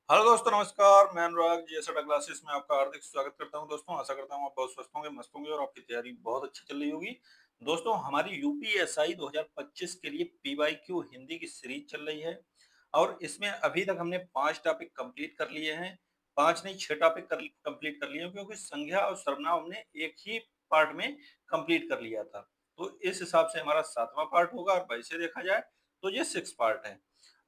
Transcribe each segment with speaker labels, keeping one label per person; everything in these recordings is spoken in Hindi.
Speaker 1: हेलो दोस्तों, नमस्कार। मैं अनुराग जीएसएटा क्लासेस में आपका हार्दिक स्वागत करता हूं। दोस्तों, आशा करता हूं आप बहुत स्वस्थ होंगे, मस्त होंगे और आपकी तैयारी बहुत अच्छी चल रही होगी। दोस्तों, हमारी यूपीएसआई 2025 के लिए पीवाईक्यू हिंदी की सीरीज चल रही है और इसमें अभी तक हमने 5 टॉपिक कंप्लीट कर लिए हैं। 5 नहीं, 6 टॉपिक कंप्लीट कर लिए हैं, क्योंकि संज्ञा और सर्वनाम हमने एक ही पार्ट में कंप्लीट कर लिया था। तो इस हिसाब से हमारा 7वां पार्ट होगा और वैसे देखा जाए तो ये 6 पार्ट है।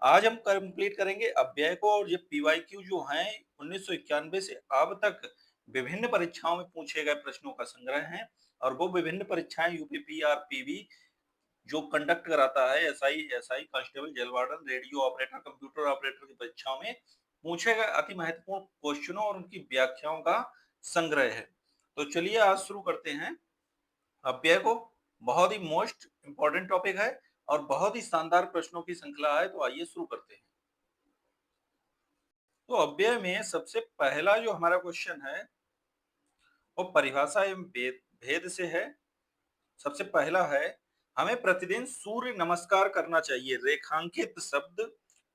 Speaker 1: आज हम कंप्लीट करेंगे अव्यय को, और ये पीवाईक्यू जो हैं 1991 से अब तक विभिन्न परीक्षाओं में पूछे गए प्रश्नों का संग्रह है। और वो विभिन्न परीक्षाएं यूपीपीआर पीवी जो कंडक्ट कराता है, SI SI constable, jail warden, radio operator, computer operator की परीक्षाओं में पूछे गए अति महत्वपूर्ण क्वेश्चनों और उनकी व्याख्याओं का संग्रह है। तो चलिए आज शुरू करते हैं अव्यय को। बहुत ही मोस्ट इंपॉर्टेंट टॉपिक है और बहुत ही शानदार प्रश्नों की श्रृंखला है। तो आइए शुरू करते हैं। तो अव्यय में सबसे पहला जो हमारा क्वेश्चन है वो परिभाषा एवं भेद से है। सबसे पहला है, हमें प्रतिदिन सूर्य नमस्कार करना चाहिए। रेखांकित शब्द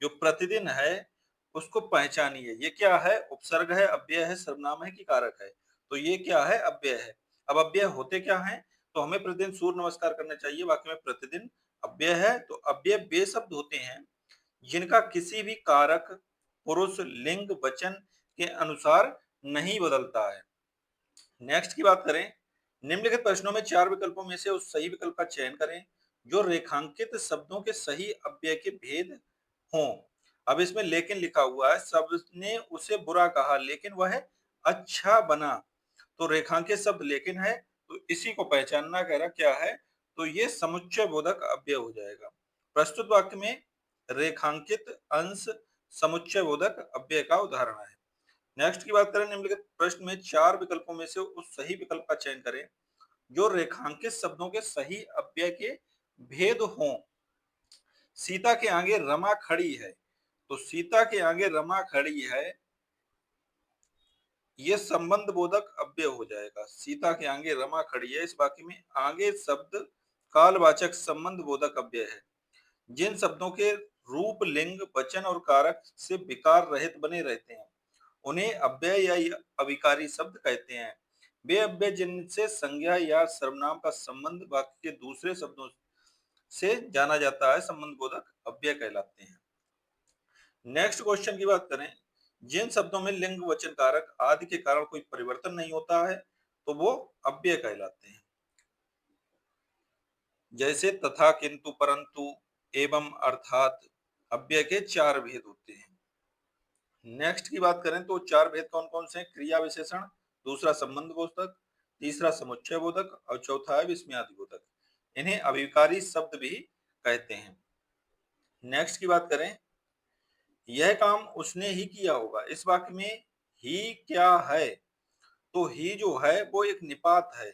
Speaker 1: जो प्रतिदिन है उसको पहचानिए। ये क्या है? उपसर्ग है, अव्यय है, सर्वनाम है कि कारक है? तो ये क्या है? अव्यय है। अब अव्यय होते क्या हैं? तो हमें प्रतिदिन सूर्य नमस्कार करना चाहिए, वाक्य में प्रतिदिन अव्यय है। तो अव्यय वे शब्द होते हैं जिनका किसी भी कारक, पुरुष, लिंग, वचन के अनुसार नहीं बदलता है। नेक्स्ट की बात करें, निम्नलिखित प्रश्नों में 4 विकल्पों में से उस सही विकल्प का चयन करें जो रेखांकित शब्दों के सही अव्यय के भेद हों। अब इसमें लेकिन लिखा हुआ है, सबने उसे बुरा कहा लेकिन वह अच्छा बना। तो रेखांकित शब्द लेकिन है, तो इसी को पहचानना कह रहा क्या है? तो ये समुच्चय बोधक अव्यय हो जाएगा। प्रस्तुत वाक्य में रेखांकित अंश समुच्चय बोधक अव्यय का उदाहरण है। नेक्स्ट की बात करें, निम्नलिखित प्रश्न में 4 विकल्पों में से उस सही विकल्प का चयन करें जो रेखांकित शब्दों के सही अव्यय के भेद हों। सीता के आगे रमा खड़ी है। तो सीता के आगे रमा खड़ी है, ये संबंध बोधक अव्यय हो जाएगा। सीता के आगे रमा खड़ी है, इस वाक्य में आगे शब्द कालवाचक संबंध बोधक अव्यय है। जिन शब्दों के रूप, लिंग, वचन और कारक से विकार रहित बने रहते हैं उन्हें अव्यय या अविकारी शब्द कहते हैं। वे अव्यय जिनसे संज्ञा या सर्वनाम का संबंध वाक्य के दूसरे शब्दों से जाना जाता है, संबंध बोधक अव्यय कहलाते हैं। नेक्स्ट क्वेश्चन की बात करें, जिन शब्दों में लिंग, वचन, कारक आदि के कारण कोई परिवर्तन नहीं होता है तो वो अव्यय कहलाते हैं। जैसे तथा, किंतु, परंतु, एवं, अर्थात अव्यय के 4 भेद होते हैं। नेक्स्ट की बात करें तो 4 भेद कौन कौन से हैं? क्रिया विशेषण, दूसरा संबंध बोधक, तीसरा समुच्चय बोधक और चौथा है विस्मयादि बोधक। इन्हें अविकारी शब्द भी कहते हैं। नेक्स्ट की बात करें, यह काम उसने ही किया होगा। इस वाक्य में ही क्या है? तो ही जो है वो एक निपात है।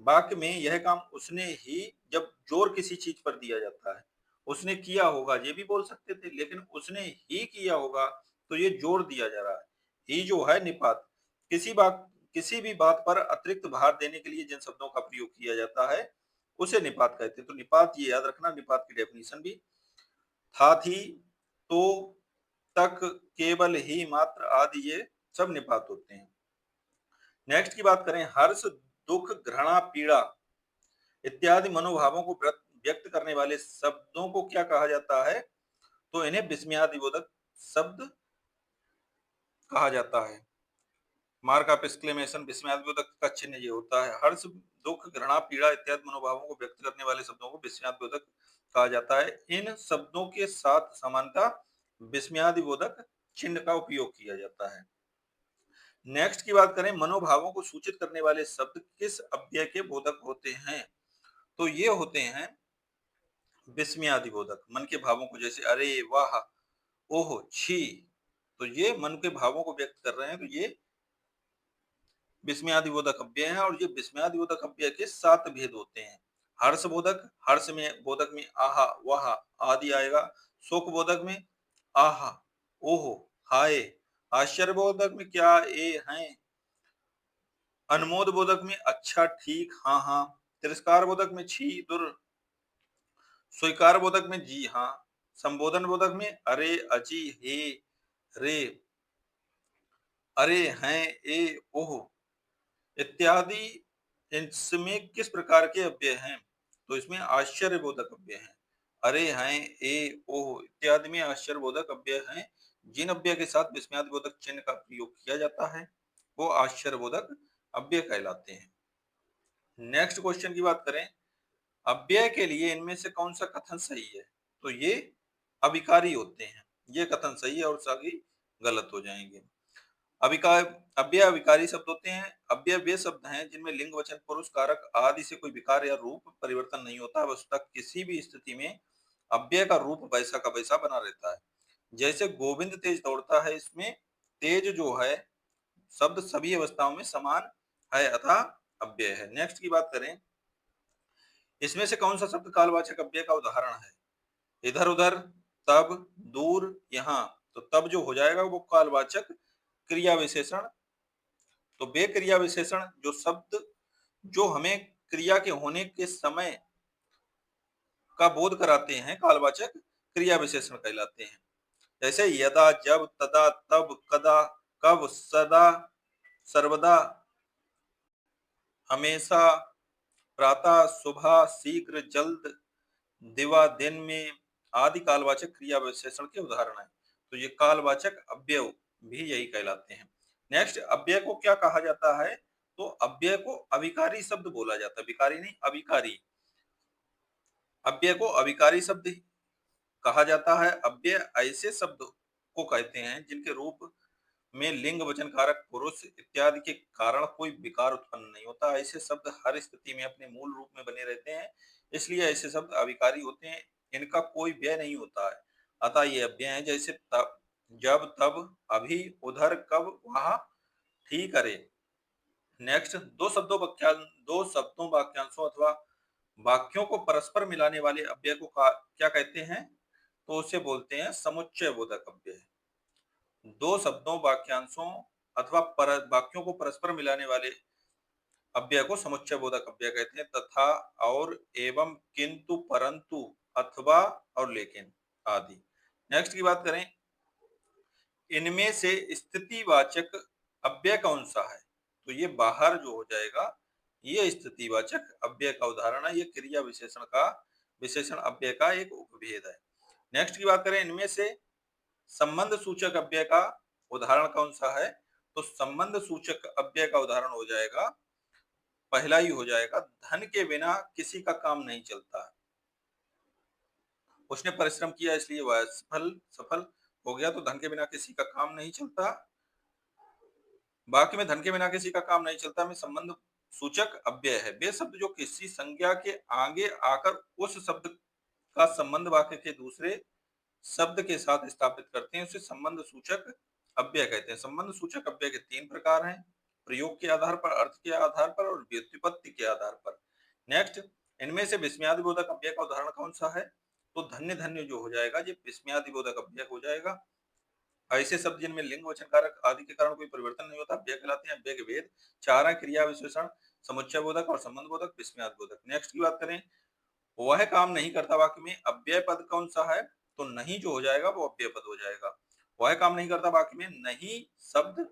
Speaker 1: वाक्य में यह काम उसने ही जब जोर किसी चीज पर दिया जाता है, उसने किया होगा ये भी बोल सकते थे, लेकिन उसने ही किया होगा तो ये जोर दिया जा रहा है। ही जो है निपात। किसी भी बात पर अतिरिक्त भार देने के लिए जिन शब्दों का प्रयोग किया जाता है उसे निपात कहते हैं। तो निपात, ये याद रखना, निपात की डेफिनेशन भी था, थी, तो, तक, केवल, ही, मात्र आदि, ये सब निपात होते हैं। नेक्स्ट की बात करें, हर्ष, दुख, घृणा, पीड़ा इत्यादि मनोभावों को व्यक्त करने वाले शब्दों को क्या कहा जाता है? तो इन्हें विस्मयादिबोधक शब्द कहा जाता है। मार्क ऑफ एक्सक्लेमेशन, विस्मयादिबोधक का चिन्ह ये होता है। हर्ष, दुख, घृणा, पीड़ा इत्यादि मनोभावों को व्यक्त करने वाले शब्दों को विस्मयादिबोधक कहा जाता है। इन शब्दों के साथ समानता विस्मयादिबोधक चिन्ह का उपयोग किया जाता है। नेक्स्ट की बात करें, मनोभावों को सूचित करने वाले शब्द किस अव्यय के बोधक होते हैं? तो ये होते हैं विस्मयादिबोधक। मन के भावों को, जैसे अरे, वाह, ओह, छी, तो ये मन के भावों को व्यक्त कर रहे हैं, तो ये विस्मयादिबोधक अव्यय है। और ये विस्मयादिबोधक अव्यय के 7 भेद होते हैं। हर्ष बोधक, हर्ष में बोधक में आहा, वाह आदि आएगा। शोक बोधक में आहा, ओह, हाय। आश्चर्य बोधक में क्या, ए, हैं। अनुमोद बोधक में अच्छा, ठीक, हाँ हाँ। तिरस्कार बोधक में छी, दुर। स्वीकार बोधक में जी हाँ। संबोधन बोधक में अरे, अजी, हे, रे। अरे, हैं, ए, ओह इत्यादि इसमें किस प्रकार के अव्यय हैं? तो इसमें आश्चर्यबोधक अव्यय हैं। अरे, हैं, ए, ओह इत्यादि में आश्चर्यबोधक अव्यय हैं। जिन अव्यय के साथ विस्मयादिबोधक चिन्ह का प्रयोग किया जाता है, वो आश्चर्यबोधक अव्यय कहलाते हैं। नेक्स्ट क्वेश्चन की बात करें, अव्यय के लिए इनमें से कौन सा कथन सही है? तो ये अविकारी होते हैं। ये कथन सही है और सभी गलत हो जाएंगे। अविकार अव्यय अविकारी शब्द होते हैं। अव्यय वे शब्द हैं जिनमें लिंग वचन पुरुष कारक आदि से कोई विकार या रूप परिवर्तन नहीं होता, वस्तुतः किसी भी स्थिति में अव्यय का रूप वैसा का वैसा बना रहता है। जैसे गोविंद तेज दौड़ता है, इसमें तेज जो है शब्द सभी अवस्थाओं में समान है अतः अव्यय है। नेक्स्ट की बात करें, इसमें से कौन सा शब्द कालवाचक अव्यय का उदाहरण है? इधर उधर, तब, दूर, यहाँ। तो तब जो हो जाएगा वो कालवाचक क्रिया विशेषण। तो वे क्रिया विशेषण जो शब्द जो हमें क्रिया के होने के समय का बोध कराते हैं, कालवाचक क्रिया विशेषण कहलाते हैं। जैसे यदा, जब, तदा, तब, कदा, कब, सदा, सर्वदा, हमेशा, प्रातः, सुबह, शीघ्र, जल्द, दिवा, दिन में आदि कालवाचक क्रिया विशेषण के उदाहरण हैं। तो ये कालवाचक अव्यय भी यही कहलाते हैं। नेक्स्ट, अव्यय को क्या कहा जाता है? तो अव्यय को अविकारी शब्द बोला जाता है, विकारी नहीं, अविकारी। अव्यय को अविकारी शब्द कहा जाता है। अव्यय ऐसे शब्द को कहते हैं जिनके रूप में लिंग वचन कारक पुरुष इत्यादि के कारण कोई विकार उत्पन्न नहीं होता। ऐसे शब्द हर स्थिति में अपने मूल रूप में बने रहते हैं, इसलिए ऐसे शब्द अविकारी होते हैं। इनका कोई व्यय नहीं होता है, अतः ये अव्यय हैं। जैसे तब, जब, तब, अभी, उधर, कब, वहां, ठीक, अरे। नेक्स्ट, दो शब्दों वाक्यांशों अथवा वाक्यों को परस्पर मिलाने वाले अव्यय को क्या कहते हैं? तो उसे बोलते हैं समुच्चय बोधक अव्यय। दो शब्दों वाक्यांशों अथवा वाक्यों को परस्पर मिलाने वाले अव्यय को समुच्चय बोधक अव्यय कहते हैं। तथा, और, एवं, किंतु, परंतु, अथवा और लेकिन आदि। नेक्स्ट की बात करें, इनमें से स्थितिवाचक अव्यय कौन सा है? तो ये बाहर जो हो जाएगा, ये स्थितिवाचक अव्यय का उदाहरण है। ये क्रिया विशेषण अव्यय का एक उपभेद है। नेक्स्ट की बात करें, इनमें से संबंध सूचक अव्यय का उदाहरण कौन सा है? तो संबंध सूचक अव्यय का उदाहरण हो जाएगा, पहला ही हो जाएगा, धन के बिना किसी का काम नहीं चलता। उसने परिश्रम किया इसलिए वह सफल हो गया, तो धन के बिना किसी का काम नहीं चलता। बाकी में धन के बिना किसी का काम नहीं चलता में संबंध सूचक अव्यय है। वे शब्द जो किसी संज्ञा के आगे आकर उस शब्द का संबंध वाक्य के दूसरे शब्द के साथ स्थापित करते हैं, उसे संबंध सूचक अव्यय कहते हैं। संबंध सूचक अव्यय के तीन प्रकार हैं, प्रयोग के आधार पर, अर्थ के आधार पर और व्युत्पत्ति के आधार पर। नेक्स्ट, इनमें से विस्मयादिबोधक अव्यय का उदाहरण कौन सा है? तो धन्य धन्य जो हो जाएगा, ये विस्मयादिबोधक अव्यय हो जाएगा। ऐसे शब्द जिनमें लिंग वचन कारक आदि के कारण कोई परिवर्तन नहीं होता, अव्यय कहलाते हैं। अव्यय के भेद चार हैं, क्रिया विशेषण, समुच्चय बोधक और संबंध बोधक, विस्मयादि बोधक। नेक्स्ट की बात करें, वह काम नहीं करता वाक्य में अव्यय पद कौन सा है? तो नहीं जो हो जाएगा वो अव्यय पद हो जाएगा। वह काम नहीं करता वाक्य में नहीं शब्द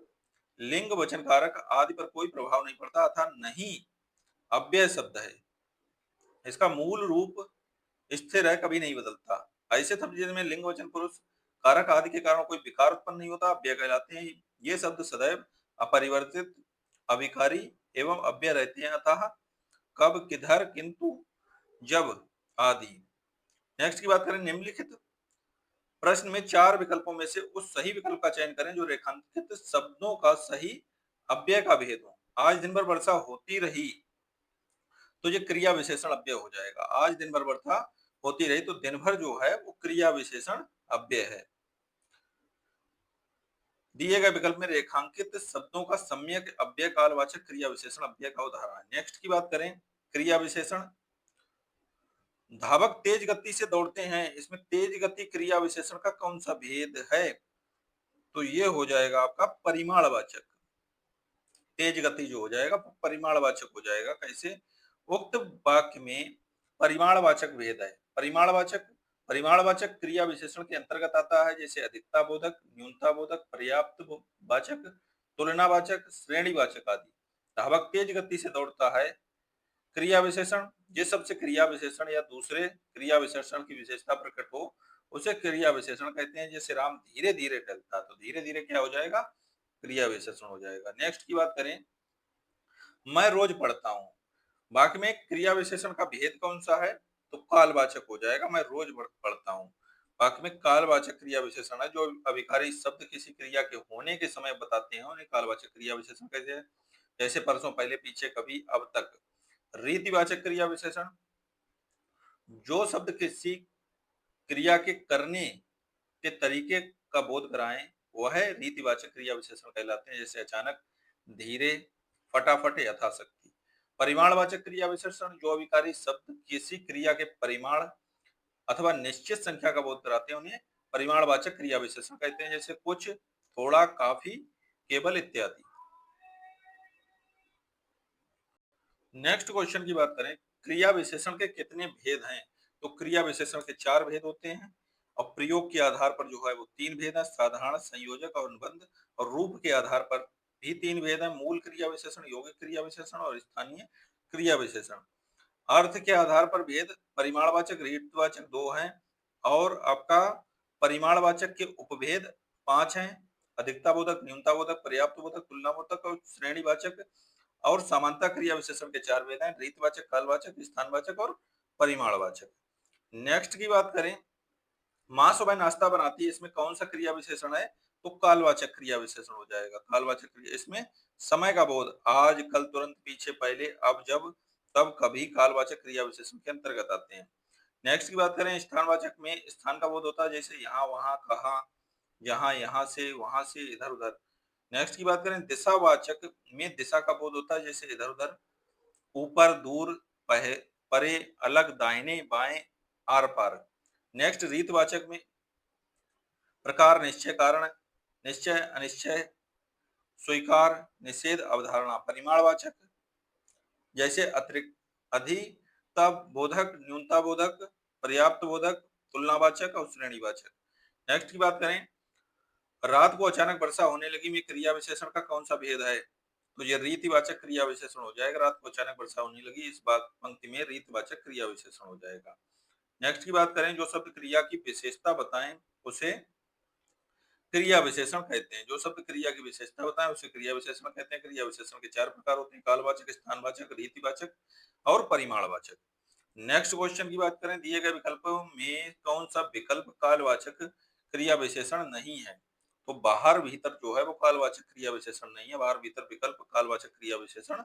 Speaker 1: लिंग वचन कारक आदि पर कोई प्रभाव नहीं पड़ता, अर्थात नहीं अव्यय शब्द है। इसका मूल रूप स्थिर है, कभी नहीं बदलता। ऐसे शब्द जिनमें लिंग वचन पुरुष कारक आदि के कारण कोई विकार उत्पन्न नहीं होता, अव्यय कहलाते हैं। ये शब्द सदैव अपरिवर्तित, अविकारी एवं अव्यय रहते हैं, अतः कब, किधर, किंतु, जब आदि। नेक्स्ट की बात करें, निम्नलिखित प्रश्न में चार विकल्पों में से उस सही विकल्प का चयन करें जो रेखांकित शब्दों का सही अव्यय का भेद हो। आज दिन भर वर्षा होती रही, तो ये क्रिया विशेषण अव्यय हो जाएगा। आज दिन भर वर्षा होती रही, तो दिन भर जो है वो क्रिया विशेषण अव्यय है। दिए गए विकल्प में रेखांकित शब्दों का सम्यक अव्यय कालवाचक क्रिया विशेषण अव्यय का उदाहरण है। नेक्स्ट की बात करें, क्रिया विशेषण, धावक तेज गति से दौड़ते हैं, इसमें तेज गति क्रिया विशेषण का कौन सा भेद है? तो ये हो जाएगा आपका परिमाणवाचक। तेज गति जो हो जाएगा वो परिमाणवाचक हो जाएगा। कैसे? उक्त वाक्य में परिमाणवाचक भेद है। परिमाणवाचक क्रिया विशेषण के अंतर्गत आता है, जैसे अधिकता बोधक, न्यूनता बोधक, पर्याप्त वाचक। तुलनावाचक, श्रेणीवाचक आदि। धावक तेज गति से दौड़ता है। क्रिया विशेषण, जिस शब्द से क्रिया विशेषण या दूसरे क्रिया विशेषण की विशेषता प्रकट हो उसे क्रिया विशेषण कहते हैं। जैसे राम धीरे धीरे टलता, तो धीरे धीरे क्या हो जाएगा, क्रिया विशेषण हो जाएगा। नेक्स्ट की बात करें, मैं रोज पढ़ता हूँ। वाक्य में क्रिया विशेषण का भेद कौन सा है, तो कालवाचक हो जाएगा, मैं रोज पढ़ता हूँ। वाक्य में कालवाचक क्रिया विशेषण है। जो अभिकारी शब्द किसी क्रिया के होने के समय बताते हैं उन्हें कालवाचक क्रिया विशेषण कहते हैं। जैसे परसों, पहले, पीछे, कभी, अब तक। रीतिवाचक क्रिया विशेषण, जो शब्द किसी क्रिया के करने के तरीके का बोध कराएं वह रीतिवाचक क्रिया विशेषण कहलाते हैं। जैसे अचानक, धीरे, फटाफट, यथाशक्ति। परिमाणवाचक क्रिया विशेषण, जो अभिकारी शब्द किसी क्रिया के परिमाण अथवा निश्चित संख्या का बोध कराते हैं उन्हें परिमाणवाचक क्रिया विशेषण कहते हैं। जैसे कुछ, थोड़ा, काफी, केवल इत्यादि। नेक्स्ट क्वेश्चन की बात करें, क्रिया विशेषण के कितने भेद हैं, तो क्रिया विशेषण के 4 भेद होते हैं और प्रयोग के आधार पर जो है वो 3 भेद है, साधारण, संयोजक और अनुबंध। और रूप के आधार पर भी 3 भेद है, मूल क्रिया विशेषण, यौगिक क्रिया विशेषण और स्थानीय क्रिया विशेषण। अर्थ के आधार पर भेद, परिमाणवाचक, रीतवाचक 2 हैं और आपका परिमाणवाचक के उपभेद 5 हैं, अधिकता बोधक, न्यूनता बोधक, पर्याप्त बोधक, तुलना बोधक और श्रेणीवाचक। और समानता क्रिया विशेषण के 4 भेद हैं, रीतवाचक, कालवाचक, स्थानवाचक और परिमाणवाचक। नेक्स्ट की बात करें, माँ सुबह नाश्ता बनाती है, इसमें कौन सा क्रिया विशेषण है, तो कालवाचक क्रिया विशेषण हो जाएगा। कालवाचक क्रिया, इसमें समय का बोध, आज, कल, तुरंत, पीछे, पहले, अब, जब, तब, कभी कालवाचक क्रिया विशेषण के अंतर्गत आते हैं। नेक्स्ट की बात करें, स्थानवाचक में स्थान का बोध होता है, जैसे यहाँ, वहां, कहाँ, जहां, यहाँ से, वहां से, इधर उधर। नेक्स्ट की बात करें, दिशावाचक में दिशा का बोध होता है, जैसे इधर उधर, ऊपर, दूर, परे, अलग, दाहिने, बाएं, आर पार। नेक्स्ट रीतवाचक में प्रकार, निश्चय, कारण, निश्चय, अनिश्चय, स्वीकार, निषेध, अवधारणा। परिमाणवाचक जैसे अतिरिक्त, अधिकता बोधक, न्यूनता बोधक, पर्याप्त बोधक, तुलनावाचक और श्रेणीवाचक। नेक्स्ट की बात करें, रात को अचानक वर्षा होने लगी में क्रिया विशेषण का कौन सा भेद है, तो ये रीतिवाचक क्रिया विशेषण हो जाएगा। रात को अचानक वर्षा होने लगी, इस बात पंक्ति में रीतिवाचक क्रिया विशेषण हो जाएगा। नेक्स्ट की बात करें, जो शब्द क्रिया की विशेषता बताएं उसे क्रिया विशेषण कहते हैं। जो शब्द क्रिया की विशेषता बताएं उसे क्रिया विशेषण कहते हैं। क्रिया विशेषण के 4 प्रकार होते हैं, कालवाचक, स्थानवाचक, रीतिवाचक और परिमाणवाचक। नेक्स्ट क्वेश्चन की बात करें, दिए गए विकल्पों में कौन सा विकल्प कालवाचक क्रिया विशेषण नहीं है, तो बाहर भीतर जो है वो कालवाचक क्रिया विशेषण नहीं है। बाहर भीतर विकल्प कालवाचक क्रिया विशेषण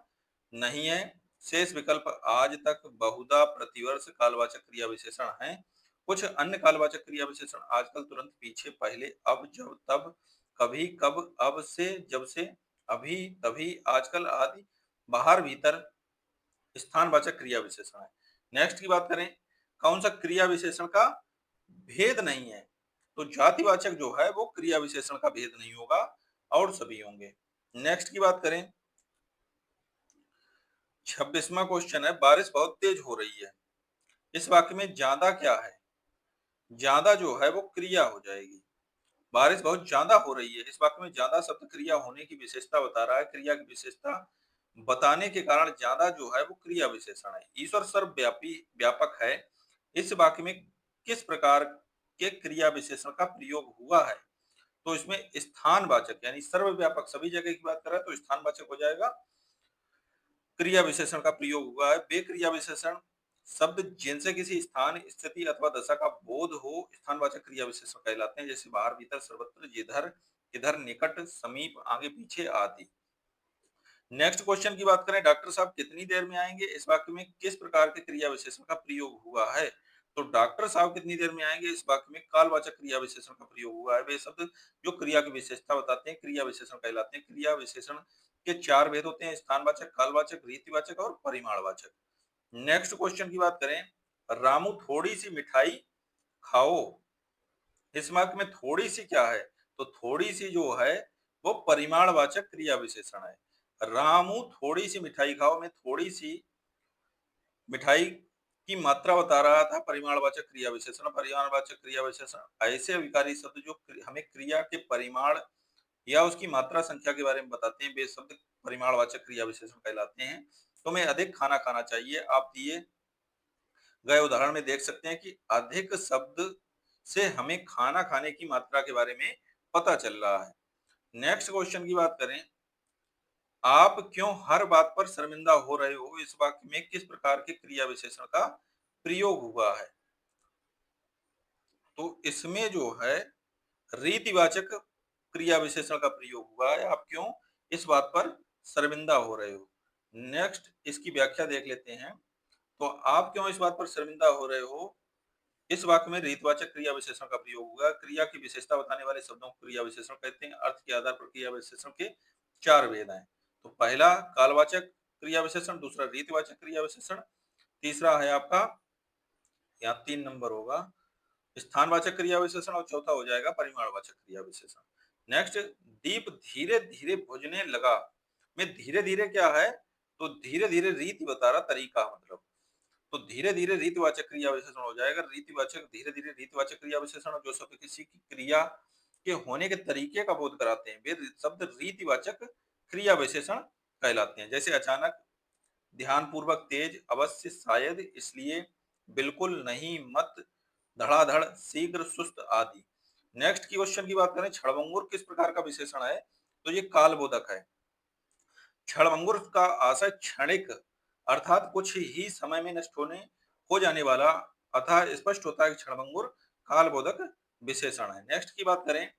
Speaker 1: नहीं है। शेष विकल्प आज तक, बहुधा, प्रतिवर्ष कालवाचक क्रिया विशेषण हैं। कुछ अन्य कालवाचक क्रिया विशेषण आजकल, तुरंत, पीछे, पहले, अब, जब, तब, कभी, कब, अब से, जब से, अभी, तभी, आजकल आदि बाहर भीतर स्थानवाचक क्रिया विशेषण है। नेक्स्ट की बात करें, कौन सा क्रिया विशेषण का भेद नहीं है, तो जातिवाचक जो है वो क्रिया विशेषण का भेद नहीं होगा और सभी होंगे। नेक्स्ट की बात करें, 26वां क्वेश्चन है, बारिश बहुत तेज हो रही है, इस वाक्य में ज्यादा क्या है, ज्यादा जो है वो क्रिया हो जाएगी। बारिश बहुत ज्यादा हो रही है, इस वाक्य में ज्यादा शब्द क्रिया होने की विशेषता बता रहा है। क्रिया की विशेषता बताने के कारण ज्यादा जो है वो क्रिया विशेषण है। ईश्वर सर्वव्यापी, व्यापक है, इस वाक्य में किस प्रकार के क्रिया विशेषण का प्रयोग हुआ है, तो इसमें स्थानवाचक यानी सर्वव्यापक सभी जगह की बात कर रहा है तो स्थानवाचक हो जाएगा। क्रिया विशेषण का प्रयोग हुआ है, वे क्रिया विशेषण शब्द जिनसे किसी स्थान, स्थिति अथवा दशा का बोध हो स्थानवाचक क्रिया विशेषण कहलाते हैं। जैसे बाहर, भीतर, सर्वत्र, जिधर, इधर, निकट, समीप, आगे, पीछे आदि। नेक्स्ट क्वेश्चन की बात करें, डॉक्टर साहब कितनी देर में आएंगे, इस वाक्य में किस प्रकार के क्रिया विशेषण का प्रयोग हुआ है, तो डॉक्टर साहब कितनी देर में आएंगे, इस वाक्य में कालवाचक क्रिया विशेषण का प्रयोग हुआ है। वे शब्द जो क्रिया की विशेषता बताते हैं क्रिया विशेषण कहलाते हैं। क्रिया विशेषण के 4 भेद होते हैं, स्थानवाचक, कालवाचक, रीतिवाचक और परिमाणवाचक। नेक्स्ट क्वेश्चन की बात करें, रामू थोड़ी सी मिठाई खाओ, इस वाक्य में थोड़ी सी क्या है, तो थोड़ी सी जो है वो परिमाणवाचक क्रिया विशेषण है। रामू थोड़ी सी मिठाई खाओ में थोड़ी सी मिठाई की मात्रा बता रहा था, परिमाणवाचक क्रिया विशेषण। परिमाणवाचक क्रिया विशेषण ऐसे अभिकारी शब्द जो हमें क्रिया के परिमाण या उसकी मात्रा संख्या के बारे में बताते हैं, वे शब्द परिमाणवाचक क्रिया विशेषण कहलाते हैं। तुम्हें अधिक खाना खाना चाहिए, आप दिए गए उदाहरण में देख सकते हैं कि अधिक शब्द से हमें खाना खाने की मात्रा के बारे में पता चल रहा है। नेक्स्ट क्वेश्चन की बात करें, आप क्यों हर बात पर शर्मिंदा हो रहे हो, इस वाक्य में किस प्रकार के क्रिया विशेषण का प्रयोग हुआ है? तो इसमें जो है रीतिवाचक क्रिया विशेषण का प्रयोग हुआ है, आप क्यों इस बात पर शर्मिंदा हो रहे हो। नेक्स्ट इसकी व्याख्या देख लेते हैं। तो आप क्यों इस बात पर शर्मिंदा हो रहे हो, इस वाक्य में रीतवाचक क्रिया विशेषण का प्रयोग हुआ। क्रिया की विशेषता बताने वाले शब्दों को क्रिया विशेषण कहते हैं। अर्थ के आधार पर क्रिया विशेषण के चार भेद हैं। तो पहला कालवाचक क्रिया विशेषण, दूसरा रीतवाचक क्रिया विशेषण, तीसरा है आपका, यहाँ 3 नंबर होगा, स्थानवाचक क्रिया विशेषण, और चौथा हो जाएगा परिमाणवाचक क्रिया विशेषण। नेक्स्ट, दीप धीरे धीरे बुझने लगा में धीरे धीरे क्या है, तो धीरे धीरे रीति बता रहा, तरीका मतलब। तो धीरे धीरे रीतिवाचक क्रिया विशेषण हो जाएगा। रीतिवाचक धीरे धीरे रीतिवाचक क्रिया विशेषण, जो शब्द किसी की क्रिया के होने के तरीके का बोध कराते हैं, वे शब्द रीतिवाचक क्रिया विशेषण कहलाते हैं। जैसे अचानक, ध्यानपूर्वक, तेज, अवश्य, शायद, इसलिए, बिल्कुल, नहीं, मत, धड़ाधड़, शीघ्र, सुस्त आदि। नेक्स्ट की क्वेश्चन की बात करें, क्षणभंगुर किस प्रकार का विशेषण है, तो ये कालबोधक है। क्षणभंगुर का आशय क्षणिक अर्थात कुछ ही समय में नष्ट हो जाने वाला, अतः स्पष्ट होता है कि क्षणभंगुर कालबोधक विशेषण है। नेक्स्ट की बात करें,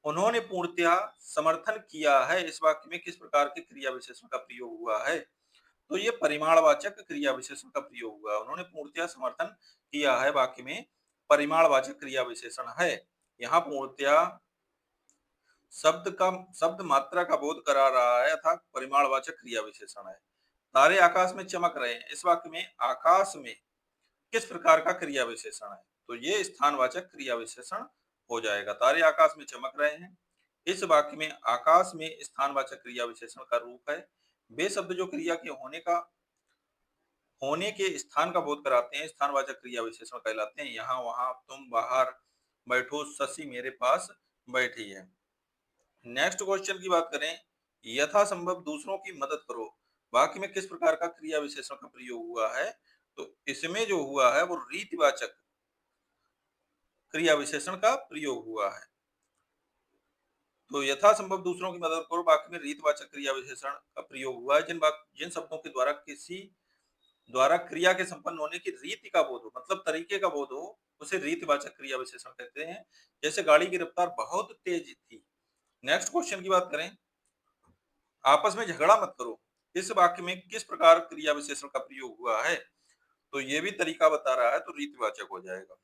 Speaker 1: उन्होंने पूर्णतया समर्थन किया है, इस वाक्य में किस प्रकार के क्रिया विशेषण का प्रयोग हुआ है, तो ये परिमाणवाचक क्रिया विशेषण का प्रयोग हुआ। उन्होंने पूर्णतया समर्थन किया है वाक्य में परिमाणवाचक क्रिया विशेषण है। यहाँ पूर्णतया शब्द मात्रा का बोध करा रहा है, अर्थात परिमाणवाचक क्रिया विशेषण है। तारे आकाश में चमक रहे हैं, इस वाक्य में आकाश में किस प्रकार का क्रिया विशेषण है, तो ये स्थानवाचक क्रिया विशेषण हो जाएगा। तारे आकाश में चमक रहे हैं, इस वाक्य में आकाश में स्थानवाचक क्रिया विशेषण का रूप है। वे शब्द जो क्रिया के होने के स्थान का बोध कराते हैं, स्थानवाचक क्रिया विशेषण कहलाते हैं। यहाँ, वहां, तुम, बाहर बैठो, शशि मेरे पास बैठी है। नेक्स्ट क्वेश्चन की बात करें, यथासंभव दूसरों की मदद करो, वाक्य में किस प्रकार का क्रिया विशेषण का प्रयोग हुआ है, तो इसमें जो हुआ है वो रीतिवाचक क्रिया विशेषण का प्रयोग हुआ है। तो यथासंभव दूसरों की मदद करो वाक्य में रीतिवाचक क्रिया विशेषण का प्रयोग हुआ है। जिन शब्दों के द्वारा किसी द्वारा क्रिया के संपन्न होने की रीति का बोध हो, मतलब तरीके का बोध हो, उसे रीतिवाचक क्रिया विशेषण कहते हैं। जैसे गाड़ी की रफ्तार बहुत तेज थी। नेक्स्ट क्वेश्चन की बात करें, आपस में झगड़ा मत करो, इस वाक्य में किस प्रकार क्रिया विशेषण का प्रयोग हुआ है, तो ये भी तरीका बता रहा है, तो रीतिवाचक हो जाएगा।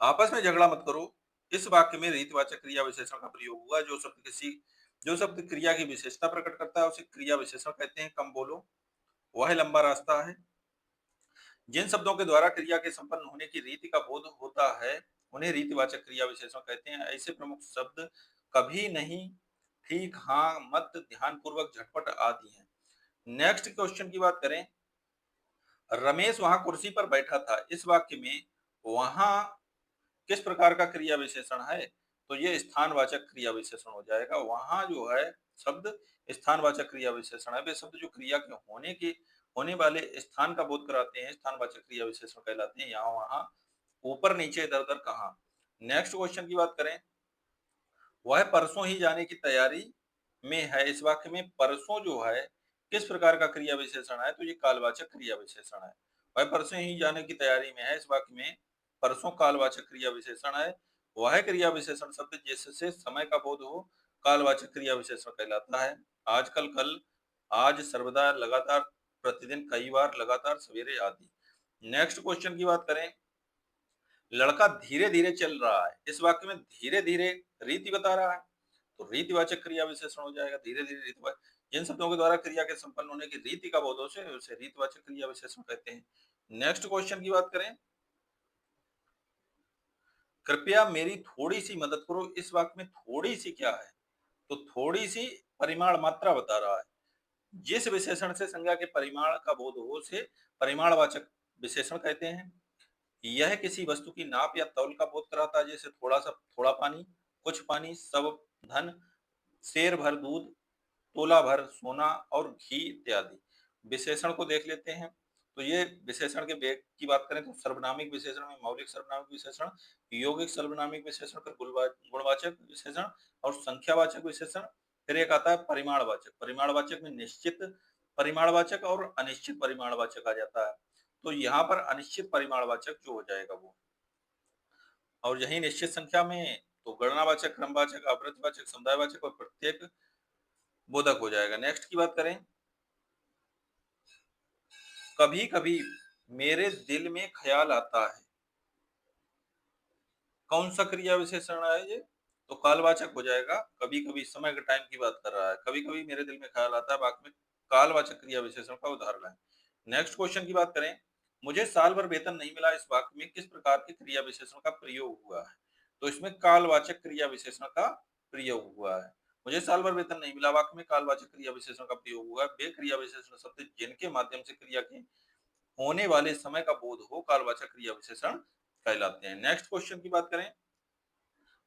Speaker 1: आपस में झगड़ा मत करो, इस वाक्य में रीतिवाचक क्रिया विशेषण का प्रयोग हुआ। जो शब्द क्रिया की विशेषता प्रकट करता है उसे क्रिया विशेषण कहते हैं। कम बोलो, वह लंबा रास्ता है। जिन शब्दों के द्वारा क्रिया के संपन्न होने की रीति का बोध होता है उन्हें रीतिवाचक क्रिया विशेषण कहते हैं। ऐसे प्रमुख शब्द कभी नहीं, ठीक, हाँ, मत, ध्यानपूर्वक, झटपट आदि हैं। नेक्स्ट क्वेश्चन की बात करें, रमेश वहां कुर्सी पर बैठा था, इस वाक्य में वहां किस प्रकार का क्रिया विशेषण है, तो ये स्थानवाचक क्रिया विशेषण हो जाएगा। वहां जो है शब्द स्थानवाचक क्रिया विशेषण है। वे शब्द जो क्रिया के होने वाले स्थान का बोध कराते हैं, स्थानवाचक क्रिया विशेषण कहलाते हैं। यहाँ, वहां, ऊपर, नीचे, इधर उधर, कहाँ। नेक्स्ट क्वेश्चन की बात करें, वह परसों ही जाने की तैयारी में है, इस वाक्य में परसों जो है किस प्रकार का क्रिया विशेषण है, तो ये कालवाचक क्रिया विशेषण है। वह परसों ही जाने की तैयारी में है, इस वाक्य में परसों कालवाचक क्रिया विशेषण है। वह क्रिया विशेषण शब्द जिससे समय का बोध हो कालवाचक क्रिया विशेषण कहलाता है। आजकल, कल, आज, सर्वदा, लगातार, प्रतिदिन, कई बार, लगातार, सवेरे आदि। नेक्स्ट क्वेश्चन की बात करें, लड़का धीरे धीरे चल रहा है, इस वाक्य में धीरे धीरे रीति बता रहा है, तो रीतिवाचक क्रिया विशेषण हो जाएगा। धीरे धीरे रीतिवाचक, जिन शब्दों के द्वारा क्रिया के संपन्न होने की रीति का बोध हो उसे रीतिवाचक क्रिया विशेषण कहते हैं। नेक्स्ट क्वेश्चन की बात करें, कृपया मेरी थोड़ी सी मदद करो, इस वाक्य में थोड़ी सी क्या है, तो थोड़ी सी परिमाण मात्रा बता रहा है। जिस विशेषण से संज्ञा के परिमाण का बोध हो उसे परिमाणवाचक विशेषण कहते हैं। यह किसी वस्तु की नाप या तौल का बोध कराता है, जैसे थोड़ा पानी, कुछ पानी, सब, धन, शेर भर दूध, तोला भर सोना और घी इत्यादि। विशेषण को देख लेते हैं। तो ये विशेषण के वेग की बात करें तो सर्वनामिक विशेषण में मौलिक सर्वनामिक विशेषण, यौगिक सर्वनामिक विशेषण, फिर गुणवाचक विशेषण और संख्यावाचक विशेषण। फिर एक आता है परिमाणवाचक। परिमाणवाचक में निश्चित परिमाणवाचक और अनिश्चित परिमाणवाचक आ जाता है। तो यहाँ पर अनिश्चित परिमाणवाचक जो हो जाएगा वो, और यही निश्चित संख्या में तो गणनावाचक, क्रमवाचक, आवृत्तिवाचक, समुदायवाचक और प्रत्येक बोधक हो जाएगा। नेक्स्ट की बात करें, कभी कभी मेरे दिल में ख्याल आता है, कौन सा क्रिया विशेषण है ये? तो कालवाचक हो जाएगा। कभी कभी समय के टाइम की बात कर रहा है, कभी कभी मेरे दिल में ख्याल आता है, वाक्य में कालवाचक क्रिया विशेषण का उदाहरण है। नेक्स्ट क्वेश्चन की बात करें, मुझे साल भर वेतन नहीं मिला, इस वाक्य में किस प्रकार के क्रिया विशेषण का प्रयोग हुआ है? तो इसमें कालवाचक क्रिया विशेषण का प्रयोग हुआ है। मुझे साल भर वेतन नहीं मिला, वाक्य में कालवाचक क्रिया विशेषण का प्रयोग हुआ है। वे क्रिया विशेषण शब्द जिनके माध्यम से क्रिया के होने वाले समय का बोध हो, कालवाचक क्रिया विशेषण कहलाते हैं। नेक्स्ट क्वेश्चन की बात करें,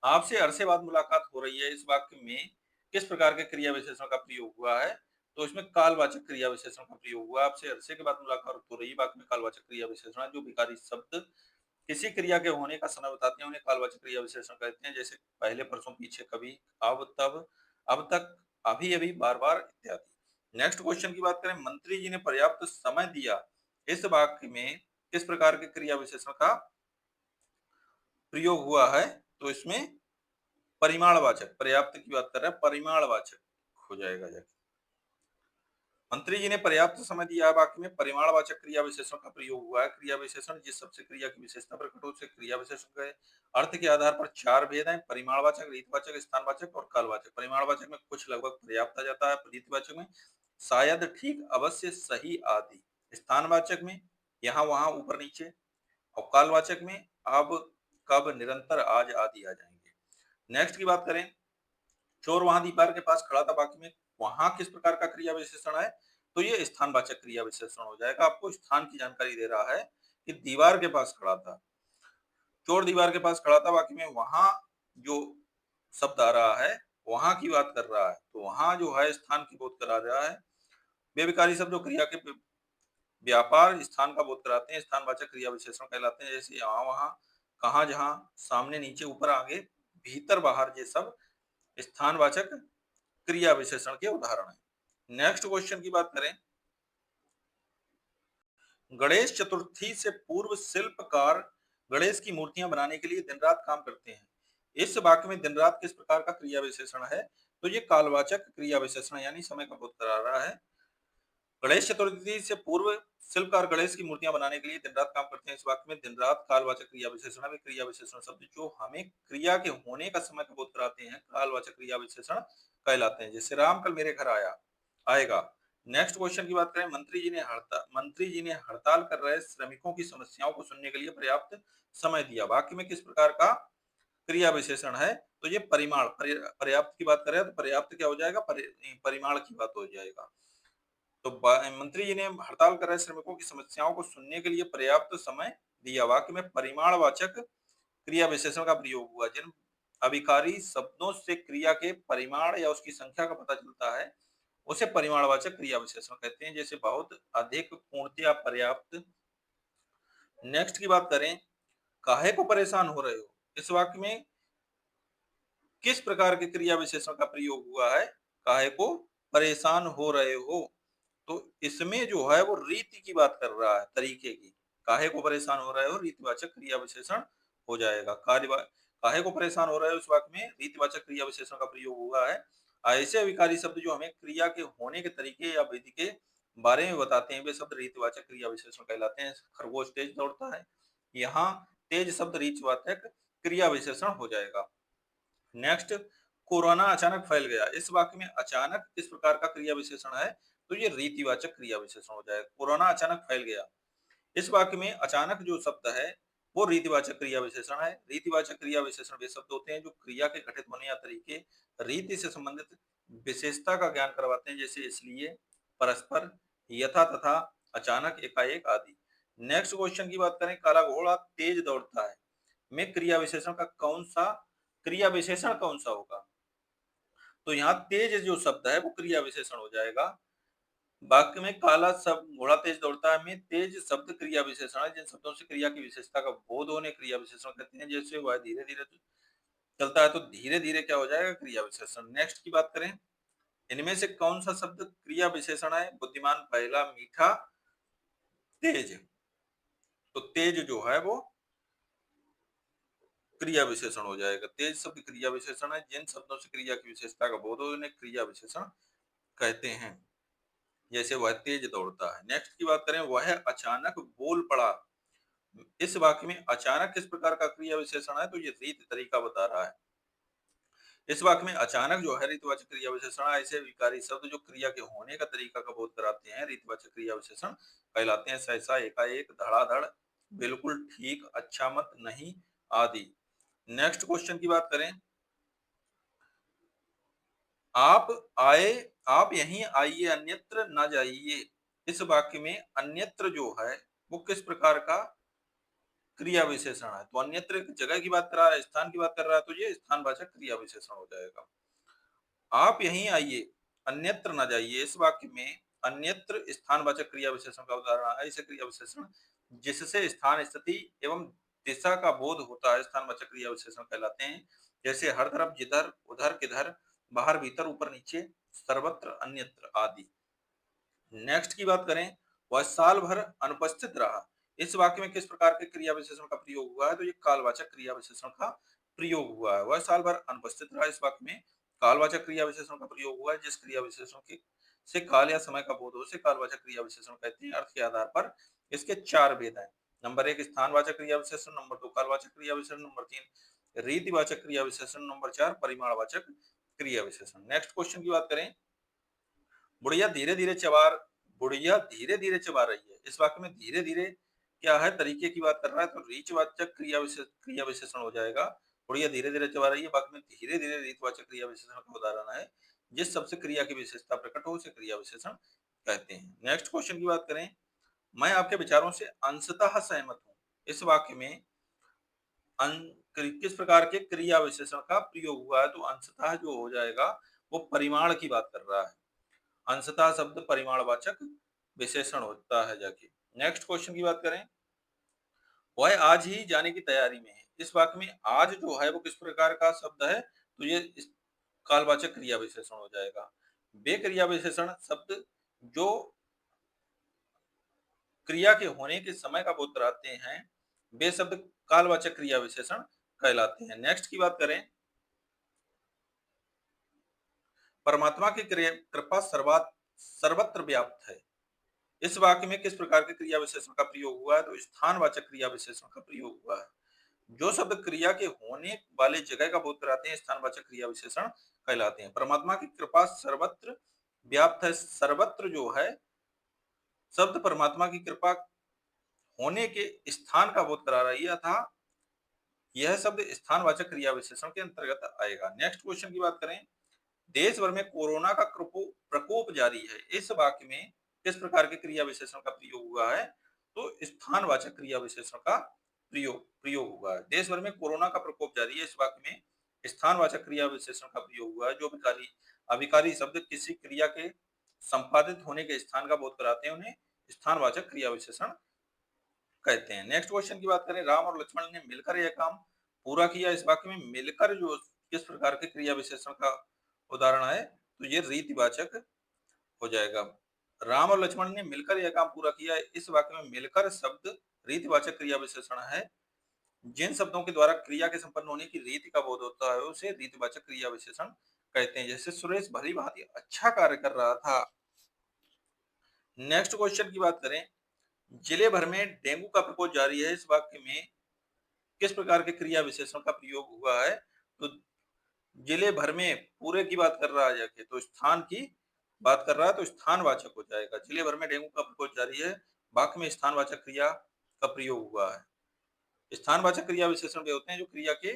Speaker 1: आपसे अरसे बाद मुलाकात हो रही है, इस वाक्य में किस प्रकार के क्रिया विशेषण का प्रयोग हुआ है? तो इसमें कालवाचक क्रिया विशेषण का प्रयोग हुआ। आपसे अरसे के बाद मुलाकात हो रही है, वाक्य में कालवाचक क्रिया विशेषण है। जो विकारी शब्द किसी क्रिया के होने का समय बताते हैं उन्हें कालवाचक क्रिया विशेषण कहते हैं, जैसे पहले, परसों, पीछे, कभी, अब, तब, अब तक, अभी अभी, बार बार इत्यादि। नेक्स्ट क्वेश्चन की बात करें, मंत्री जी ने पर्याप्त समय दिया, इस वाक्य में किस प्रकार के क्रिया विशेषण का प्रयोग हुआ है? तो इसमें परिमाणवाचक, पर्याप्त की बात कर रहे हैं, परिमाणवाचक हो जाएगा जाके। मंत्री जी ने पर्याप्त समय दिया, वाक्य में परिमाणवाचक क्रिया विशेषण का प्रयोग हुआ है। क्रिया विशेषण जिस शब्द से क्रिया की विशेषता प्रकट हो उसे क्रिया विशेषण कहे। अर्थ के आधार पर चार भेद हैं, परिमाणवाचक, रीतवाचक, स्थानवाचक और कालवाचक। परिमाणवाचक में कुछ लगभग पर्याप्त आ जाता है, रीतवाचक में शायद, ठीक, अवश्य, सही आदि। स्थानवाचक में यहाँ वहां, ऊपर नीचे। और कालवाचक में अब, कब, निरंतर, आज आदि आ जाएंगे। नेक्स्ट की बात करें, चोर वहां दीवार के पास खड़ा था, वाक्य में वहां किस प्रकार का क्रिया विशेषण है? तो ये स्थानवाचक क्रिया विशेषण हो जाएगा। आपको स्थान की जानकारी दे रहा है कि दीवार के पास खड़ा था, चोर दीवार के पास खड़ा था, वाक्य में वहां जो शब्द आ रहा है वहां की बात कर रहा है, तो वहां जो है स्थान की बोध करा रहा है। वे विकारी शब्द जो क्रिया के व्यापार स्थान का बोध कराते हैं स्थानवाचक क्रिया विशेषण कहलाते हैं, जैसे यहाँ, वहां, कहा, जहां, सामने, नीचे, ऊपर, आगे, भीतर, बाहर, ये सब स्थानवाचक क्रिया विशेषण के उदाहरण हैं। नेक्स्ट क्वेश्चन की बात करें, गणेश चतुर्थी से पूर्व शिल्पकार गणेश की मूर्तियां बनाने के लिए दिन रात काम करते हैं, इस वाक्य में दिन रात किस प्रकार का क्रिया विशेषण है? तो ये कालवाचक क्रिया विशेषण यानी समय का बोध करा रहा है। गणेश चतुर्थी से पूर्व शिल्पकार गणेश की मूर्तियां बनाने के लिए दिन रात काम करते हैं, इस वाक्य में दिन रात कालवाचक क्रिया विशेषण है। वे क्रिया विशेषण शब्द जो हमें क्रिया के होने का समय का बोध कराते हैं कालवाचक क्रिया विशेषण कहलाते हैं, जैसे राम कल मेरे घर आएगा। नेक्स्ट क्वेश्चन की बात करें, मंत्री जी ने हड़ताल कर रहे श्रमिकों की समस्याओं को सुनने के लिए पर्याप्त समय दिया, वाक्य में किस प्रकार का क्रिया विशेषण है? तो ये पर्याप्त की बात करें तो पर्याप्त क्या हो जाएगा? परिमाण की बात हो जाएगा। तो मंत्री जी ने हड़ताल कर रहे श्रमिकों की समस्याओं को सुनने के लिए पर्याप्त समय दिया, वाक्य में परिमाणवाचक क्रिया विशेषण का प्रयोग हुआ। जिन अभिकारी शब्दों से क्रिया के परिमाण या उसकी संख्या का पता चलता है उसे परिमाणवाचक क्रिया विशेषण कहते हैं, जैसे बहुत, अधिक, पूर्णतया, पर्याप्त। नेक्स्ट की बात करें, काहे को परेशान हो रहे हो, इस वाक्य में किस प्रकार के क्रिया विशेषण का प्रयोग हुआ है? काहे को परेशान हो रहे हो, तो इसमें जो है वो रीति की बात कर रहा है, तरीके की। काहे को परेशान हो रहे हो रीतिवाचक क्रिया विशेषण हो जाएगा। काहे को परेशान हो रहे हो, इस वाक्य में रीतिवाचक क्रिया विशेषण का प्रयोग हुआ है। ऐसे अविकारी शब्द जो हमें क्रिया के होने के तरीके या विधि के बारे में बताते हैं वे शब्द रीतिवाचक क्रिया विशेषण कहलाते हैं। खरगोश तेज दौड़ता है, यहाँ तेज शब्द रीतिवाचक क्रिया विशेषण हो जाएगा। नेक्स्ट, कोरोना अचानक फैल गया, इस वाक्य में अचानक किस प्रकार का क्रिया विशेषण है? तो ये रीतिवाचक क्रिया विशेषण हो जाएगा। कोरोना अचानक फैल गया, इस वाक्य में अचानक जो शब्द है वो रीतिवाचक क्रिया विशेषण है। रीतिवाचक क्रिया विशेषण वे शब्द होते हैं जो क्रिया के घटित होने या तरीके, रीति से संबंधित विशेषता का ज्ञान करवाते हैं, जैसे इसलिए, परस्पर, यथा, तथा, अचानक, एकाएक आदि। नेक्स्ट क्वेश्चन की बात करें, काला घोड़ा तेज दौड़ता है में क्रिया विशेषण का कौन सा क्रिया विशेषण कौन सा होगा? तो यहाँ तेज जो शब्द है वो क्रिया विशेषण हो जाएगा। वाक्य में काला सब घोड़ा तेज दौड़ता है में तेज शब्द क्रिया विशेषण है। जिन शब्दों से क्रिया की विशेषता का बोध होने क्रिया विशेषण कहते हैं। जैसे वह धीरे धीरे चलता है तो धीरे धीरे क्या हो जाएगा, क्रिया विशेषण। नेक्स्ट की बात करें, इनमें से कौन सा शब्द क्रिया विशेषण है? बुद्धिमान, पहला, मीठा, तेज। तो तेज जो है वो क्रिया विशेषण हो जाएगा। तेज शब्द क्रिया विशेषण है। जिन शब्दों से क्रिया की विशेषता का बोध हो उन्हें क्रिया विशेषण कहते हैं। जैसे वह तेज दौड़ता है। नेक्स्ट की बात करें, वह अचानक बोल पड़ा। इस वाक्य में अचानक किस प्रकार का क्रिया विशेषण है? तो ये रीत तरीका बता रहा है। इस वाक्य में अचानक जो है रीतवाचक क्रिया विशेषण है। ऐसे विकारी शब्द जो क्रिया के होने का तरीका का बोध कराते हैं रीतवाचक क्रिया विशेषण कहलाते हैं। सहसा, एकाएक, धड़ाधड़, बिल्कुल ठीक, अच्छा मत, नहीं आदि। नेक्स्ट क्वेश्चन की बात करें, आप आए, आप यहीं आइए, अन्यत्र ना जाइए। इस वाक्य में अन्यत्र जो है वो किस प्रकार का क्रिया विशेषण है? तो अन्यत्र जगह की बात कर रहा है, स्थान की बात कर रहा है, तो ये स्थानवाचक क्रिया विशेषण हो जाएगा। आप यहीं आइए, अन्यत्र ना जाइए। इस वाक्य में अन्यत्र स्थानवाचक क्रिया विशेषण का उदाहरण है। ऐसे क्रिया विशेषण जिससे स्थान, स्थिति एवं दिशा का बोध होता है स्थानवाचक क्रिया विशेषण कहलाते हैं। जैसे हर तरफ, जिधर, उधर, किधर, बाहर, भीतर, ऊपर, नीचे, सर्वत्र, अन्यत्र आदि। नेक्स्ट की बात करें, वह साल भर अनुपस्थित रहा। इस वाक्य में किस प्रकार के क्रिया विशेषण का प्रयोग हुआ है? तो ये कालवाचक क्रिया विशेषण का प्रयोग हुआ है। वह साल भर अनुपस्थित रहा, इस वाक्य में कालवाचक क्रिया विशेषण का प्रयोग हुआ है। जिस क्रिया विशेषण के से काल या समय का बोध हो उसे कालवाचक क्रिया विशेषण कहते हैं। अर्थ के आधार पर इसके चार भेद हैं। नंबर एक, स्थानवाचक क्रिया विशेषण। नंबर दो, कालवाचक क्रिया विशेषण। नंबर तीन, रीतिवाचक क्रिया विशेषण। नंबर चार, परिमाणवाचक क्रिया विशेषण। नेक्स्ट क्वेश्चन की बात करें, बुढ़िया धीरे धीरे चबार, बुढ़िया धीरे धीरे चबा रही है। इस वाक्य में धीरे धीरे क्या है, तरीके की बात कर रहा है, तो रीचवाचक क्रिया विशेषण हो जाएगा। बुढ़िया धीरे धीरे चबा रही है वाक्य में धीरे धीरे रीतवाचक क्रिया विशेषण का उदाहरण है। जिस शब्द से क्रिया की विशेषता प्रकट हो उसे क्रिया विशेषण कहते हैं। नेक्स्ट क्वेश्चन की बात करें, मैं आपके विचारों से अंशतः सहमत हूँ। इस वाक्य में किस प्रकार के क्रिया विशेषण का प्रयोग हुआ है? तो अंशतः जो हो जाएगा वो परिमाण की बात कर रहा है। अंशतः शब्द परिमाणवाचक विशेषण होता है जाके। नेक्स्ट क्वेश्चन की बात करें, वह आज ही जाने की तैयारी में है। इस वाक्य में आज जो है वो किस प्रकार का शब्द है? तो ये कालवाचक क्रिया विशेषण हो जाएगा। वे क्रिया विशेषण शब्द जो क्रिया के होने के समय का बोध कराते हैं वे शब्द कालवाचक क्रिया विशेषण कहलाते हैं। नेक्स्ट की बात करें, परमात्मा की कृपा सर्वत्र व्याप्त है। इस वाक्य में किस प्रकार के क्रिया विशेषण का प्रयोग हुआ है? तो स्थानवाचक क्रिया विशेषण का प्रयोग हुआ है। जो शब्द क्रिया के होने वाले जगह का बोध कराते हैं स्थानवाचक क्रिया विशेषण कहलाते हैं। परमात्मा की कृपा सर्वत्र व्याप्त है। सर्वत्र जो है शब्द परमात्मा की कृपा होने के स्थान का बोध करा रही है, अतः यह शब्द स्थानवाचक क्रिया विशेषण के अंतर्गत आएगा। नेक्स्ट क्वेश्चन की बात करें, देश भर में कोरोना का प्रकोप जारी है। इस वाक्य में किस प्रकार के क्रिया विशेषण का प्रयोग हुआ है? तो स्थानवाचक क्रिया विशेषण का प्रयोग प्रयोग हुआ है। देश भर में कोरोना का प्रकोप जारी है। इस वाक्य में स्थानवाचक क्रिया विशेषण का प्रयोग हुआ है। जो विकारी अभिकारी शब्द किसी क्रिया के संपादित होने के स्थान का बोध कराते हैं उन्हें स्थानवाचक क्रिया विशेषण कहते हैं। नेक्स्ट क्वेश्चन की बात करें, राम और लक्ष्मण ने मिलकर यह काम पूरा किया। इस वाक्य में मिलकर जो किस प्रकार के क्रिया विशेषण का उदाहरण है? तो ये रीतिवाचक हो जाएगा। राम और लक्ष्मण ने मिलकर यह काम पूरा किया। इस वाक्य में मिलकर शब्द रीतिवाचक क्रिया विशेषण है। जिन शब्दों के द्वारा क्रिया के संपन्न होने की रीति का बोध होता है उसे रीतिवाचक क्रिया विशेषण कहते हैं। जैसे सुरेश भली भांति अच्छा कार्य कर रहा था। नेक्स्ट क्वेश्चन की बात करें, जिले भर में डेंगू का प्रकोप जारी है। इस वाक्य में किस प्रकार के क्रिया विशेषण का प्रयोग हुआ है? तो जिले भर में पूरे की बात कर रहा है जाके, तो स्थान की बात कर रहा है, तो स्थानवाचक हो जाएगा। जिले भर में डेंगू का प्रकोप जारी है, वाक्य में स्थानवाचक क्रिया का प्रयोग हुआ है। स्थानवाचक क्रिया विशेषण वे होते हैं जो क्रिया के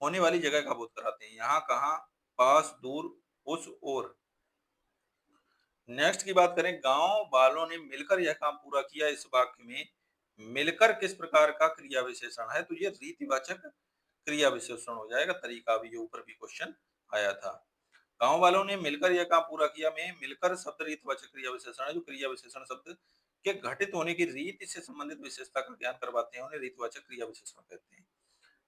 Speaker 1: होने वाली जगह का बोध कराते हैं। यहाँ, कहाँ, पास, दूर, उस, और। नेक्स्ट की बात करें, गांव वालों ने मिलकर यह काम पूरा किया। इस वाक्य में मिलकर किस प्रकार का क्रिया विशेषण है? तो ये रीतिवाचक क्रिया विशेषण हो जाएगा। तरीका भी ऊपर भी क्वेश्चन आया था। गांव वालों ने मिलकर यह काम पूरा किया में मिलकर शब्द रीतवाचक क्रिया विशेषण है। जो क्रिया विशेषण शब्द के घटित होने की रीति से संबंधित विशेषता का ज्ञान करवाते हैं, उन्हें रीतवाचक क्रिया विशेषण कहते हैं।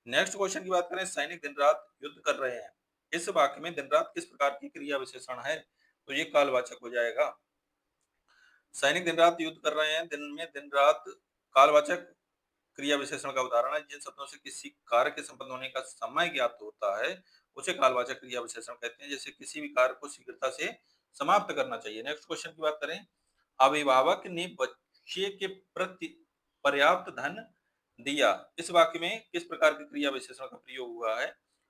Speaker 1: नेक्स्ट क्वेश्चन की बात करें, सैनिक दिन रात युद्ध कर रहे हैं, इस वाक्य में दिन रात किस प्रकार की क्रिया विशेषण है? तो ये कालवाचक हो जाएगा। सैनिक दिन रात युद्ध कर रहे हैं, दिन में दिन रात कालवाचक क्रिया विशेषण का उदाहरण है। जिन शब्दों से किसी कार्य के संपन्न होने का समय ज्ञात होता है उसे कालवाचक क्रिया विशेषण कहते हैं। जैसे किसी भी कार्य को शीघ्रता से समाप्त करना चाहिए। नेक्स्ट क्वेश्चन की बात करें, अभिभावक ने बच्चे के प्रति पर्याप्त धन दिया, इस वाक्य में किस प्रकार की क्रिया विशेषण का प्रयोग हुआ है?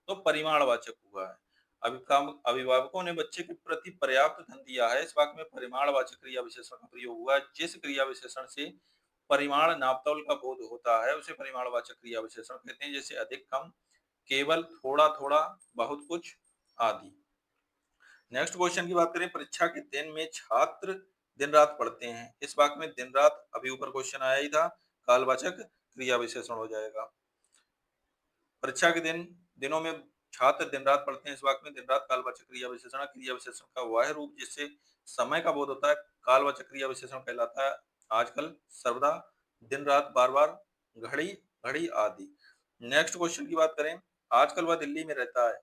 Speaker 1: तो परिमाणवाचक हुआ है। अभिभावकों ने बच्चे के प्रति पर्याप्त धन दिया है, इस वाक्य में परिमाणवाचक क्रिया विशेषण का प्रयोग हुआ है। जिस क्रिया विशेषण से परिमाण नापतोल का बोध होता है उसे परिमाणवाचक क्रिया विशेषण कहते हैं। जैसे अधिक, कम, केवल, थोड़ा थोड़ा, बहुत कुछ आदि। नेक्स्ट क्वेश्चन की बात करें, परीक्षा के दिन में छात्र दिन रात पढ़ते हैं, इस वाक्य में दिन रात अभी ऊपर क्वेश्चन आया ही था, कालवाचक क्रिया विशेषण हो जाएगा। परीक्षा के दिनों में छात्र दिन रात पढ़ते हैं, इस वाक्य में दिन रात कालवाचक क्रिया विशेषण। क्रिया विशेषण का वह रूप जिससे समय का बोध होता है कालवाचक क्रिया विशेषण कहलाता है। आजकल, सर्वदा, दिन रात, बार बार, घड़ी घड़ी आदि। नेक्स्ट क्वेश्चन की बात करें, आजकल वह दिल्ली में रहता है,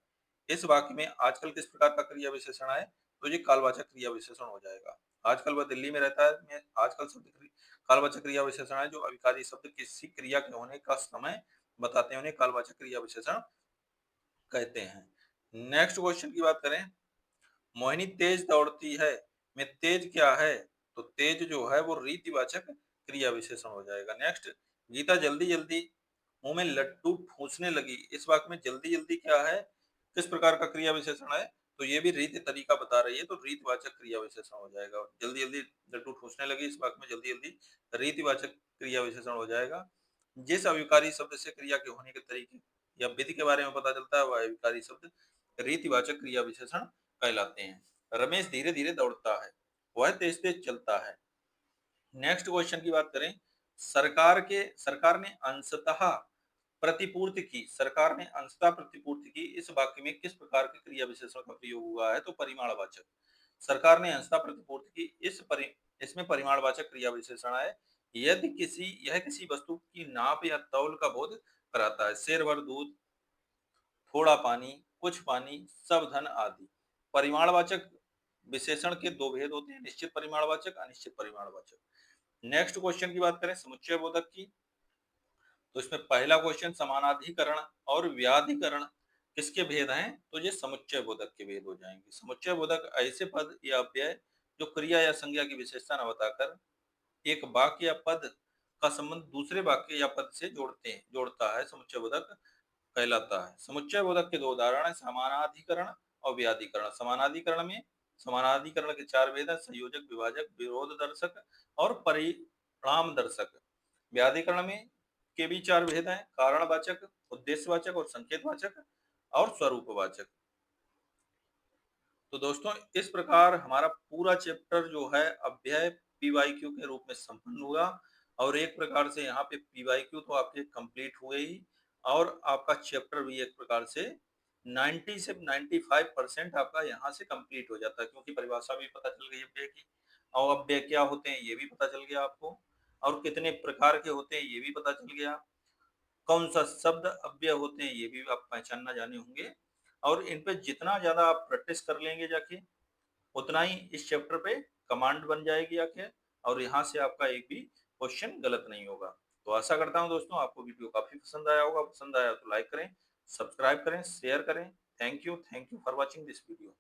Speaker 1: इस वाक्य में आजकल किस प्रकार का क्रिया विशेषण है? तो ये कालवाचक क्रिया विशेषण हो जाएगा। आजकल वह दिल्ली में रहता है में आजकल शब्द कालवाचक क्रिया विशेषण है। जो अभिकारी शब्द किसी क्रिया के होने का समय बताते हैं उन्हें कालवाचक क्रिया विशेषण कहते हैं। नेक्स्ट क्वेश्चन की बात करें, मोहिनी तेज दौड़ती है में तेज क्या है? तो तेज जो है वो रीतिवाचक क्रिया विशेषण हो जाएगा। नेक्स्ट, गीता जल्दी जल्दी मुंह में लड्डू ठूंसने लगी, इस वाक्य में जल्दी जल्दी क्या है, किस प्रकार का क्रिया विशेषण है? तो ये भी रीति तरीका बता रही है, तो रीतिवाचक क्रिया विशेषण हो जाएगा। जल्दी जल्दी लड्डू ठूंसने लगी, इस वाक्य में जल्दी जल्दी रीतिवाचक क्रिया विशेषण हो जाएगा। जिस अविकारी शब्द से क्रिया के होने के तरीके या विधि के बारे में पता चलता है वह अविकारी शब्द रीतिवाचक क्रिया विशेषण कहलाते हैं। रमेश धीरे धीरे दौड़ता है, वह तेज तेज चलता है। नेक्स्ट क्वेश्चन की बात करें, सरकार ने अंशतः प्रतिपूर्ति की, सरकार ने अंशतः प्रतिपूर्ति की, इस वाक्य में किस प्रकार के क्रिया विशेषण का प्रयोग हुआ है? तो परिमाणवाचक। सरकार ने अंशतः प्रतिपूर्ति की, इसमें परिमाणवाचक क्रिया विशेषण है। यदि यह किसी वस्तु की नाप या तौल का बोध कराता है। शेर भर दूध, थोड़ा पानी, कुछ पानी, सब धन आदि। परिमाणवाचक विशेषण के दो भेद होते हैं, निश्चित परिमाणवाचक, अनिश्चित परिमाणवाचक। नेक्स्ट क्वेश्चन की बात करें समुच्चय बोधक की, तो इसमें पहला क्वेश्चन, समानाधिकरण और व्याधिकरण किसके भेद हैं? तो ये समुच्चय बोधक के भेद हो जाएंगे। समुच्चय बोधक ऐसे पद या अव्यय जो क्रिया या संज्ञा की विशेषता न बताकर एक वाक्य या पद का संबंध दूसरे वाक्य या पद से जोड़ता है, समुच्चय बोधक कहलाता है। समुच्चय बोधक के दो उदाहरण है, समानाधिकरण और व्याधिकरण। समानाधिकरण के चार भेद हैं, संयोजक, विभाजक, विरोध दर्शक और परिणाम दर्शक। व्याधिकरण में के भी चार भेद हैं, कारणवाचक, उद्देश्यवाचक और संकेतवाचक और स्वरूपवाचक। तो दोस्तों इस प्रकार हमारा पूरा चैप्टर जो है अव्यय पीवाईक्यू के रूप में संपन्न हुआ, और एक प्रकार से यहाँ पे पीवाईक्यू तो आपके कंप्लीट हुए ही, और आपका चैप्टर भी एक प्रकार से 90 से 95% आपका यहाँ से कंप्लीट हो जाता है, क्योंकि परिभाषा भी पता चल गई अव्यय की, और अव्यय क्या होते हैं ये भी पता चल गया आपको, और कितने प्रकार के होते हैं ये भी पता चल गया, कौन सा शब्द अव्यय होते हैं ये भी आप पहचानना जाने होंगे। और इन पे जितना ज्यादा आप प्रैक्टिस कर लेंगे जाके उतना ही इस चैप्टर पे कमांड बन जाएगी आके, और यहाँ से आपका एक भी क्वेश्चन गलत नहीं होगा। तो आशा करता हूँ दोस्तों आपको वीडियो काफी पसंद आया होगा। पसंद आया तो लाइक करें, सब्सक्राइब करें, शेयर करें। Thank you for watching this video.